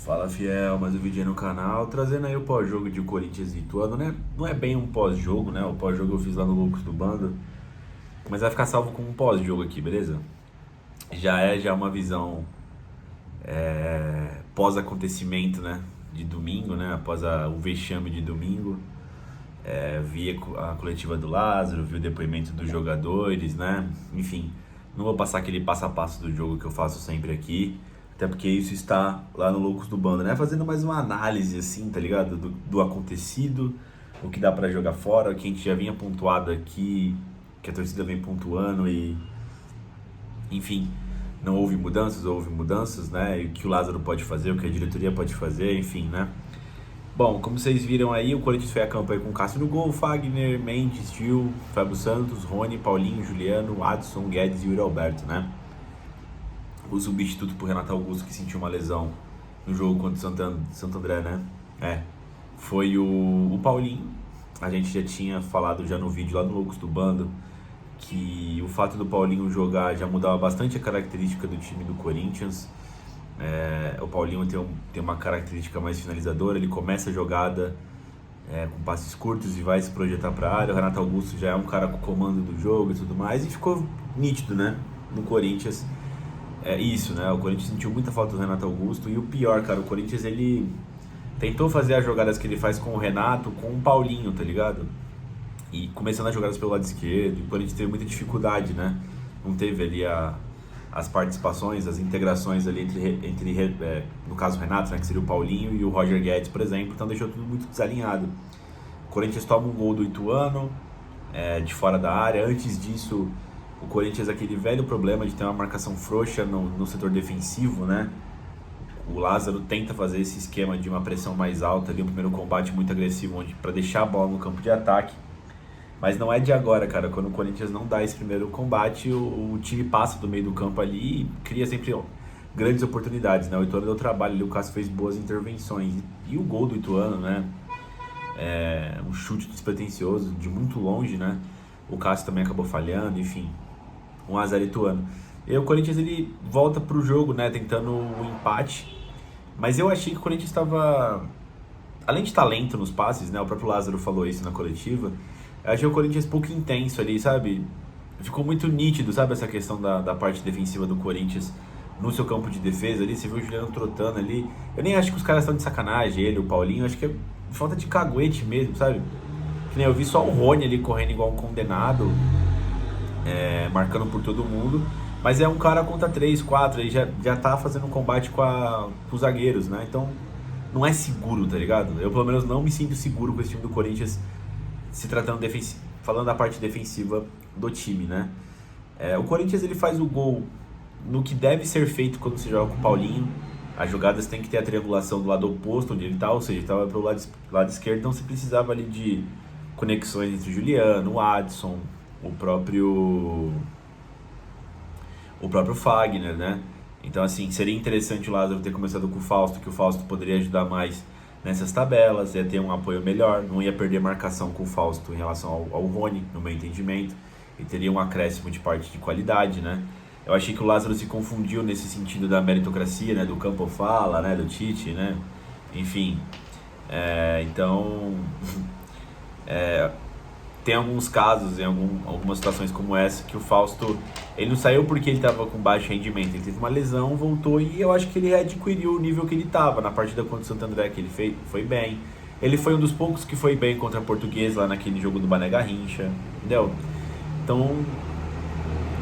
Fala, fiel, mais um vídeo aí no canal, trazendo aí o pós-jogo de Corinthians e Ituano, né? Não é bem um pós-jogo, né? O pós-jogo eu fiz lá no Loucos do Bando, mas vai ficar salvo com um pós-jogo aqui, beleza? Já é uma visão pós-acontecimento, né? De domingo, né? Após o vexame de domingo. Vi a coletiva do Lázaro, vi o depoimento dos jogadores, né? Enfim, não vou passar aquele passo a passo do jogo que eu faço sempre aqui, até porque isso está lá no Loucos do Bando, né? Fazendo mais uma análise, assim, tá ligado? Do acontecido, o que dá pra jogar fora, o que a gente já vinha pontuado aqui, que a torcida vem pontuando e, enfim, não houve mudanças, né? E o que o Lázaro pode fazer, o que a diretoria pode fazer, enfim, né? Bom, como vocês viram aí, o Corinthians foi a campo aí com Cássio no gol, Fagner, Mendes, Gil, Fábio Santos, Rony, Paulinho, Juliano, Adson, Guedes e Yuri Alberto, né? O substituto pro Renato Augusto, que sentiu uma lesão no jogo contra o Santo André, né? Foi o Paulinho. A gente já tinha falado já no vídeo lá no Loucos do Bando que o fato do Paulinho jogar já mudava bastante a característica do time do Corinthians. O Paulinho tem uma característica mais finalizadora, ele começa a jogada com passes curtos e vai se projetar para a área. O Renato Augusto já é um cara com o comando do jogo e tudo mais, e ficou nítido, né, no Corinthians. Isso, né, o Corinthians sentiu muita falta do Renato Augusto, e o pior, cara, o Corinthians ele tentou fazer as jogadas que ele faz com o Renato, com o Paulinho, tá ligado? E começando as jogadas pelo lado esquerdo, e o Corinthians teve muita dificuldade, né, não teve ali as participações, as integrações ali entre no caso o Renato, né, que seria o Paulinho, e o Roger Guedes, por exemplo, então deixou tudo muito desalinhado. O Corinthians toma um gol do Ituano, de fora da área. Antes disso, o Corinthians aquele velho problema de ter uma marcação frouxa no setor defensivo, né? O Lázaro tenta fazer esse esquema de uma pressão mais alta ali, um primeiro combate muito agressivo, para deixar a bola no campo de ataque. Mas não é de agora, cara. Quando o Corinthians não dá esse primeiro combate, o time passa do meio do campo ali e cria sempre grandes oportunidades, né? O Ituano deu trabalho ali, o Cássio fez boas intervenções. E o gol do Ituano, né? Um chute despretensioso, de muito longe, né? O Cássio também acabou falhando, enfim. 1-0 Ituano. E aí o Corinthians ele volta pro jogo, né? Tentando o empate. Mas eu achei que o Corinthians estava, além de talento nos passes, né? O próprio Lázaro falou isso na coletiva. Eu achei o Corinthians pouco intenso ali, sabe? Ficou muito nítido, sabe? Essa questão da parte defensiva do Corinthians no seu campo de defesa ali. Você viu o Juliano trotando ali. Eu nem acho que os caras estão de sacanagem, ele, o Paulinho. Acho que é falta de caguete mesmo, sabe? Que nem eu vi só o Rony ali correndo igual um condenado, marcando por todo mundo. Mas é um cara contra 3, 4, ele já tá fazendo um combate com os zagueiros, né? Então não é seguro, tá ligado? Eu pelo menos não me sinto seguro com esse time do Corinthians se tratando falando da parte defensiva do time, né? O Corinthians ele faz o gol no que deve ser feito quando se joga com o Paulinho. As jogadas tem que ter a triangulação do lado oposto onde ele tá, ou seja, ele estava pelo lado esquerdo, então você precisava ali de conexões entre o Juliano, o Adson, o próprio Fagner, né? Então, assim, seria interessante o Lázaro ter começado com o Fausto, que o Fausto poderia ajudar mais nessas tabelas, ia ter um apoio melhor, não ia perder marcação com o Fausto em relação ao Rony, no meu entendimento, e teria um acréscimo de parte de qualidade, né? Eu achei que o Lázaro se confundiu nesse sentido da meritocracia, né? Do campo fala, né? Do Tite, né? Enfim, então tem alguns casos, em algumas situações como essa, que o Fausto, ele não saiu porque ele estava com baixo rendimento, ele teve uma lesão, voltou, e eu acho que ele readquiriu o nível que ele estava na partida contra o Santo André, que ele foi bem. Ele foi um dos poucos que foi bem contra a Portuguesa lá naquele jogo do Mané Garrincha, entendeu? Então,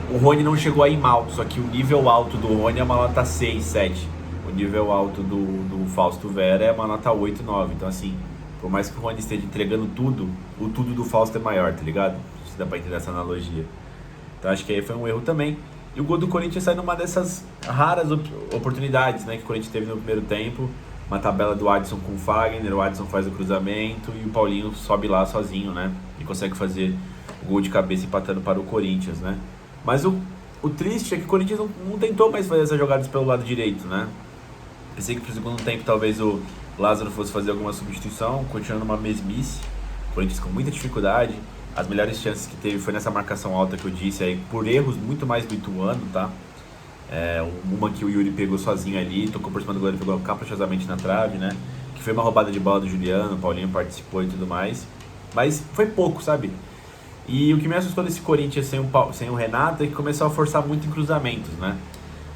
o Rony não chegou aí mal, só que o nível alto do Rony é uma nota 6, 7. O nível alto do Fausto Vera é uma nota 8, 9. Então, assim, por mais que o Rony esteja entregando tudo, o tudo do Fausto é maior, tá ligado? Se dá pra entender essa analogia. Então, acho que aí foi um erro também. E o gol do Corinthians sai numa dessas raras oportunidades, né, que o Corinthians teve no primeiro tempo. Uma tabela do Adson com o Fagner, o Adson faz o cruzamento e o Paulinho sobe lá sozinho, né? E consegue fazer o gol de cabeça empatando para o Corinthians, né? Mas o triste é que o Corinthians não tentou mais fazer essas jogadas pelo lado direito, né? Pensei que pro segundo tempo talvez o Lázaro fosse fazer alguma substituição, continuando uma mesmice. O Corinthians com muita dificuldade. As melhores chances que teve foi nessa marcação alta que eu disse aí, por erros muito mais do Ituano, tá? Uma que o Yuri pegou sozinho ali, tocou por cima do goleiro, pegou caprichosamente na trave, né? Que foi uma roubada de bola do Juliano, o Paulinho participou e tudo mais. Mas foi pouco, sabe? E o que me assustou desse Corinthians sem o Renato é que começou a forçar muito em cruzamentos, né?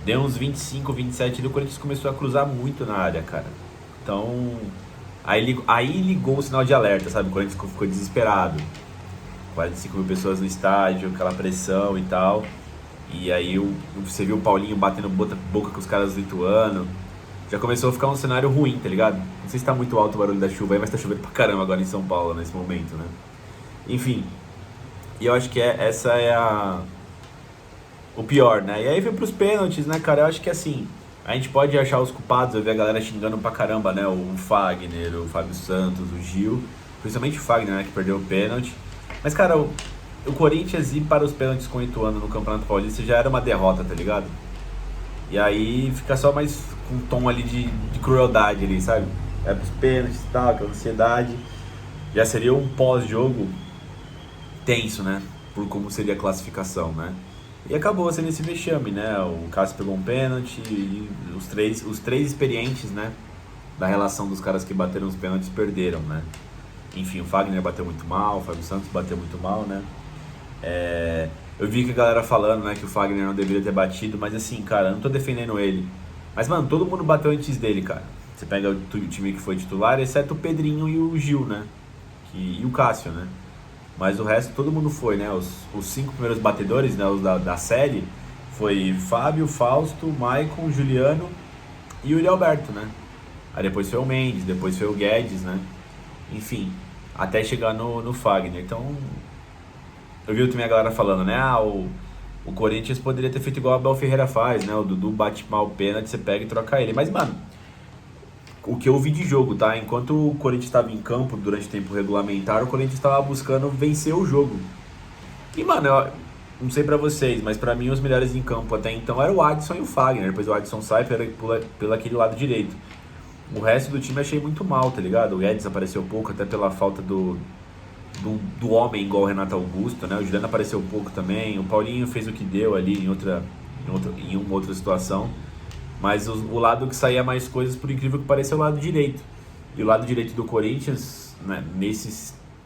Deu uns 25, 27 e o Corinthians começou a cruzar muito na área, cara. Então, aí ligou o sinal de alerta, sabe? O Corinthians ficou desesperado. 45 mil pessoas no estádio, aquela pressão e tal. E aí você viu o Paulinho batendo boca com os caras lituanos. Já começou a ficar um cenário ruim, tá ligado? Não sei se tá muito alto o barulho da chuva aí, mas tá chovendo pra caramba agora em São Paulo nesse momento, né? Enfim, e eu acho que essa é o pior, né? E aí vem pros pênaltis, né, cara? Eu acho que assim, a gente pode achar os culpados, eu vi a galera xingando pra caramba, né? O Fagner, o Fábio Santos, o Gil, principalmente o Fagner, né, que perdeu o pênalti. Mas, cara, o Corinthians ir para os pênaltis com o Ituano no Campeonato Paulista já era uma derrota, tá ligado? E aí fica só mais com um tom ali de crueldade ali, sabe? É pros pênaltis e tal, aquela ansiedade. Já seria um pós-jogo tenso, né? Por como seria a classificação, né? E acabou sendo esse vexame, né? O Cássio pegou um pênalti e os três experientes, né? Da relação dos caras que bateram os pênaltis perderam, né? Enfim, o Fagner bateu muito mal, o Fábio Santos bateu muito mal, né? Eu vi que a galera falando, né, que o Fagner não deveria ter batido, mas assim, cara, eu não tô defendendo ele. Mas, mano, todo mundo bateu antes dele, cara. Você pega o time que foi titular, exceto o Pedrinho e o Gil, né? E o Cássio, né? Mas o resto todo mundo foi, né? Os 5 primeiros batedores, né, os da série, foi Fábio, Fausto, Maicon, Juliano e o Yuri Alberto, né? Aí depois foi o Mendes, depois foi o Guedes, né? Enfim, até chegar no Fagner. Então, eu vi também a galera falando, né? O Corinthians poderia ter feito igual o Abel Ferreira faz, né? O Dudu bate mal o pênalti, você pega e troca ele. Mas, mano, o que eu vi de jogo, tá? Enquanto o Corinthians estava em campo durante o tempo regulamentar, o Corinthians estava buscando vencer o jogo. E, mano, eu não sei pra vocês, mas pra mim os melhores em campo até então eram o Adson e o Fagner. Depois o Adson sai pelo aquele lado direito. O resto do time eu achei muito mal, tá ligado? O Guedes apareceu pouco, até pela falta do homem igual o Renato Augusto, né? O Juliano apareceu pouco também. O Paulinho fez o que deu ali em uma outra situação. Mas o lado que saía mais coisas, por incrível que pareça, é o lado direito. E o lado direito do Corinthians, né,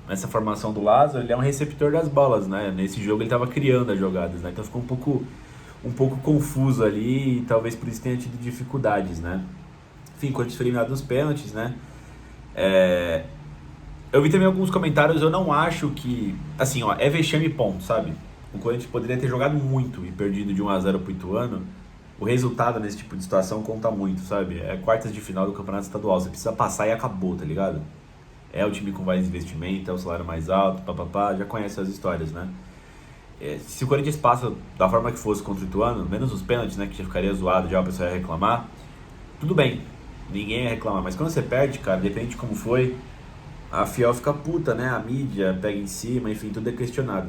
nessa formação do Lázaro, ele é um receptor das bolas, né? Nesse jogo ele estava criando as jogadas, né? Então ficou um pouco confuso ali e talvez por isso tenha tido dificuldades, né? Enfim, Corinthians foi eliminado nos pênaltis, né? Eu vi também alguns comentários, eu não acho que... Assim, ó, é vexame ponto, sabe? O Corinthians poderia ter jogado muito e perdido de 1-0 pro Ituano. O resultado nesse tipo de situação conta muito, sabe? É quartas de final do Campeonato Estadual, você precisa passar e acabou, tá ligado? É o time com mais investimento, é o salário mais alto, papapá, já conhece as histórias, né? Se o Corinthians passa da forma que fosse contra o Ituano, menos os pênaltis, né, que já ficaria zoado, já o pessoal ia reclamar, tudo bem, ninguém ia reclamar, mas quando você perde, cara, depende de como foi, a Fiel fica puta, né? A mídia pega em cima, enfim, tudo é questionado.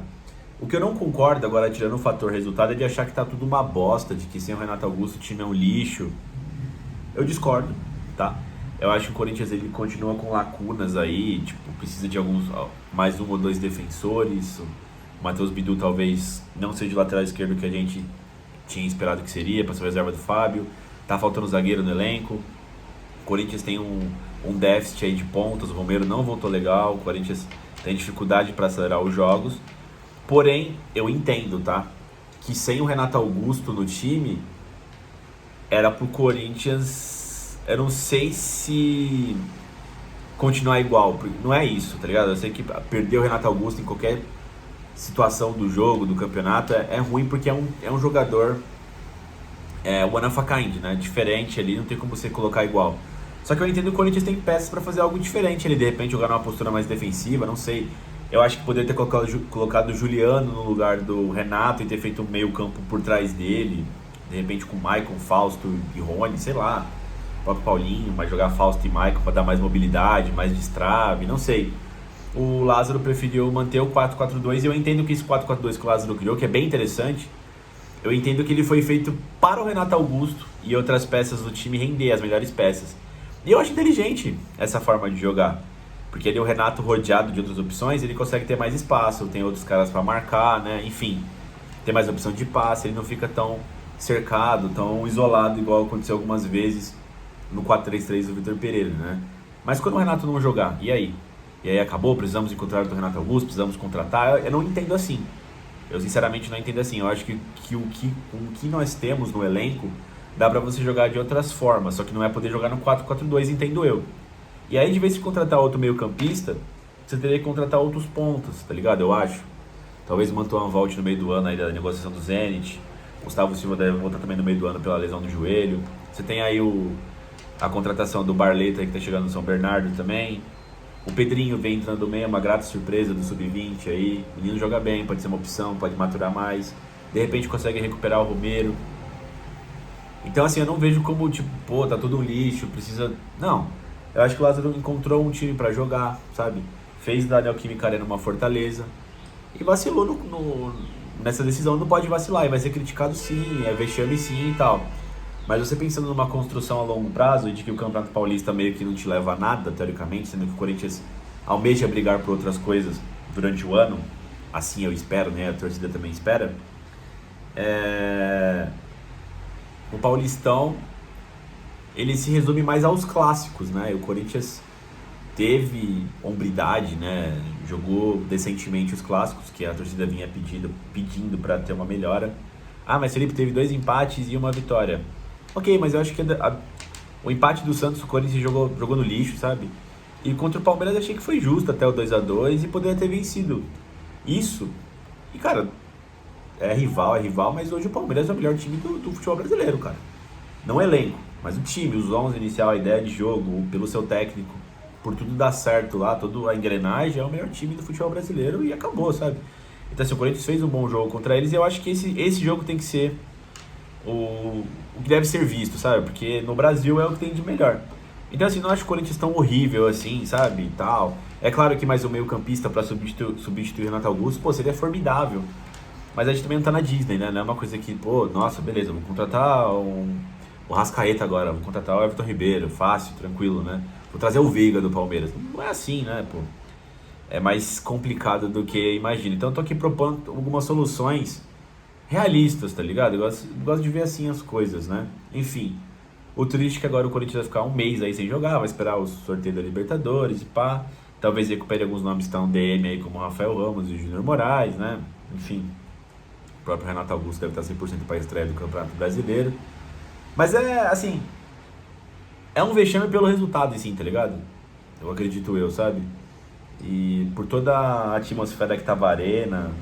O que eu não concordo, agora tirando o fator resultado, é de achar que tá tudo uma bosta, de que sem o Renato Augusto o time é um lixo. Eu discordo, tá? Eu acho que o Corinthians ele continua com lacunas aí, tipo, precisa de mais um ou dois defensores. O Matheus Bidu talvez não seja o lateral esquerdo que a gente tinha esperado que seria, para ser reserva do Fábio. Tá faltando zagueiro no elenco. O Corinthians tem um déficit aí de pontos, o Romero não voltou legal, o Corinthians tem dificuldade para acelerar os jogos. Porém, eu entendo, tá? Que sem o Renato Augusto no time, era pro Corinthians... Eu não sei se continuar igual, não é isso, tá ligado? Eu sei que perder o Renato Augusto em qualquer situação do jogo, do campeonato, é ruim porque é um jogador one of a kind, né? Diferente ali, não tem como você colocar igual. Só que eu entendo que o Corinthians tem peças pra fazer algo diferente ali, de repente jogar numa postura mais defensiva, não sei. Eu acho que poderia ter colocado o Juliano no lugar do Renato e ter feito um meio campo por trás dele, de repente com Maicon, Fausto e Rony, sei lá, o próprio Paulinho, mas jogar Fausto e Maicon pra dar mais mobilidade, mais destrave, não sei. O Lázaro preferiu manter o 4-4-2 e eu entendo que esse 4-4-2 que o Lázaro criou, que é bem interessante, eu entendo que ele foi feito para o Renato Augusto e outras peças do time render, as melhores peças. E eu acho inteligente essa forma de jogar. Porque ali o Renato rodeado de outras opções, ele consegue ter mais espaço, tem outros caras para marcar, né? Enfim, tem mais opção de passe, ele não fica tão cercado, tão isolado, igual aconteceu algumas vezes no 4-3-3 do Vitor Pereira, né? Mas quando o Renato não jogar, e aí? E aí acabou, precisamos encontrar o Renato Augusto, precisamos contratar. Eu não entendo assim. Eu sinceramente não entendo assim. Eu acho que o que nós temos no elenco dá pra você jogar de outras formas, só que não é poder jogar no 4-4-2, entendo eu. E aí, de vez em contratar outro meio-campista, você teria que contratar outros pontas, tá ligado? Eu acho. Talvez o Mantuan volte no meio do ano aí da negociação do Zenit. Gustavo Silva deve voltar também no meio do ano pela lesão do joelho. Você tem aí a contratação do Barleta que tá chegando no São Bernardo também. O Pedrinho vem entrando bem, é uma grata surpresa do Sub-20 aí. O menino joga bem, pode ser uma opção, pode maturar mais. De repente consegue recuperar o Romero. Então assim, eu não vejo como tipo, pô, tá tudo um lixo, precisa... Não, eu acho que o Lázaro encontrou um time pra jogar, sabe? Fez da Neoquímica Arena uma fortaleza. E vacilou nessa decisão, não pode vacilar, e vai ser criticado sim, é vexame sim e tal. Mas você pensando numa construção a longo prazo e de que o Campeonato Paulista meio que não te leva a nada, teoricamente, sendo que o Corinthians almeja brigar por outras coisas durante o ano, assim eu espero, né? A torcida também espera. O Paulistão, ele se resume mais aos clássicos, né? O Corinthians teve hombridade, né? Jogou decentemente os clássicos, que a torcida vinha pedindo para ter uma melhora. Ah, mas Felipe teve 2 empates e uma vitória. Ok, mas eu acho que o empate do Santos, o Corinthians jogou no lixo, sabe? E contra o Palmeiras eu achei que foi justo até o 2-2 e poderia ter vencido. Isso. E, cara, é rival, mas hoje o Palmeiras é o melhor time do futebol brasileiro, cara. Não o elenco, mas o time, os 11 inicial, a ideia de jogo, pelo seu técnico, por tudo dar certo lá, toda a engrenagem, é o melhor time do futebol brasileiro e acabou, sabe? Então, assim, o Corinthians fez um bom jogo contra eles e eu acho que esse jogo tem que ser o que deve ser visto, sabe? Porque no Brasil é o que tem de melhor. Então, assim, não acho o Corinthians tão horrível assim, sabe? E tal. É claro que mais um meio-campista pra substituir o Renato Augusto, pô, seria formidável. Mas a gente também não tá na Disney, né? Não é uma coisa que, pô, nossa, beleza, vou contratar o Rascaeta agora, vou contratar o Everton Ribeiro, fácil, tranquilo, né? Vou trazer o Veiga do Palmeiras. Não é assim, né, pô? É mais complicado do que imagina. Então eu tô aqui propondo algumas soluções realistas, tá ligado? Eu gosto de ver assim as coisas, né? Enfim, o triste é que agora o Corinthians vai ficar um mês aí sem jogar, vai esperar o sorteio da Libertadores e pá. Talvez recupere alguns nomes que estão DM aí, como o Rafael Ramos e o Júnior Moraes, né? Enfim, o próprio Renato Augusto deve estar 100% para a estreia do Campeonato Brasileiro. Mas é, assim, é um vexame pelo resultado, assim, tá ligado? Eu acredito eu, sabe? E por toda a atmosfera que tava a arena,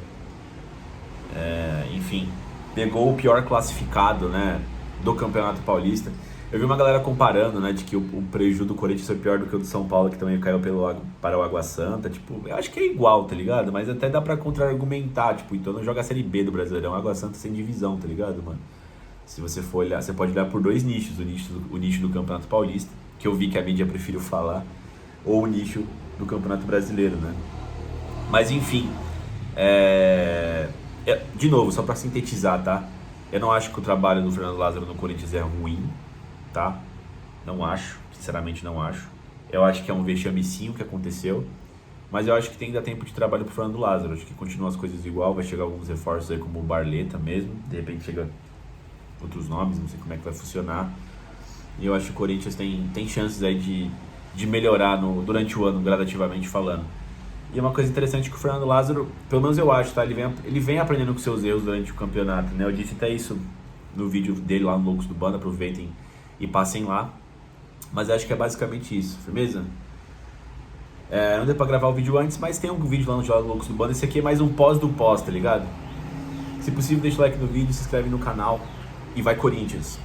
enfim, pegou o pior classificado, né, do Campeonato Paulista. Eu vi uma galera comparando, né, de que o prejuízo do Corinthians foi pior do que o do São Paulo, que também caiu para o Água Santa. Tipo, eu acho que é igual, tá ligado? Mas até dá pra contra-argumentar, tipo, então não joga a Série B do Brasileirão, Água Santa sem divisão, tá ligado, mano? Se você for olhar, você pode olhar por 2 nichos, o nicho do Campeonato Paulista, que eu vi que a mídia preferiu falar, ou o nicho do Campeonato Brasileiro, né? Mas enfim, de novo, só pra sintetizar, tá? Eu não acho que o trabalho do Fernando Lázaro no Corinthians é ruim, tá? Não acho, sinceramente não acho. Eu acho que é um vexame sim o que aconteceu, mas eu acho que tem ainda tempo de trabalho pro Fernando Lázaro. Acho que continuam as coisas igual, vai chegar alguns reforços aí como o Barleta mesmo, de repente chega outros nomes, não sei como é que vai funcionar. E eu acho que o Corinthians tem chances aí de melhorar durante o ano, gradativamente falando. E é uma coisa interessante que o Fernando Lázaro, pelo menos eu acho, tá? Ele vem aprendendo com seus erros durante o campeonato, né? Eu disse até isso no vídeo dele lá no Loucos do Bando, aproveitem e passem lá. Mas acho que é basicamente isso, firmeza? Não deu pra gravar o vídeo antes, mas tem um vídeo lá no Jogos Loucos do Bando. Esse aqui é mais um pós do pós, tá ligado? Se possível, deixa o like no vídeo, se inscreve no canal e vai Corinthians!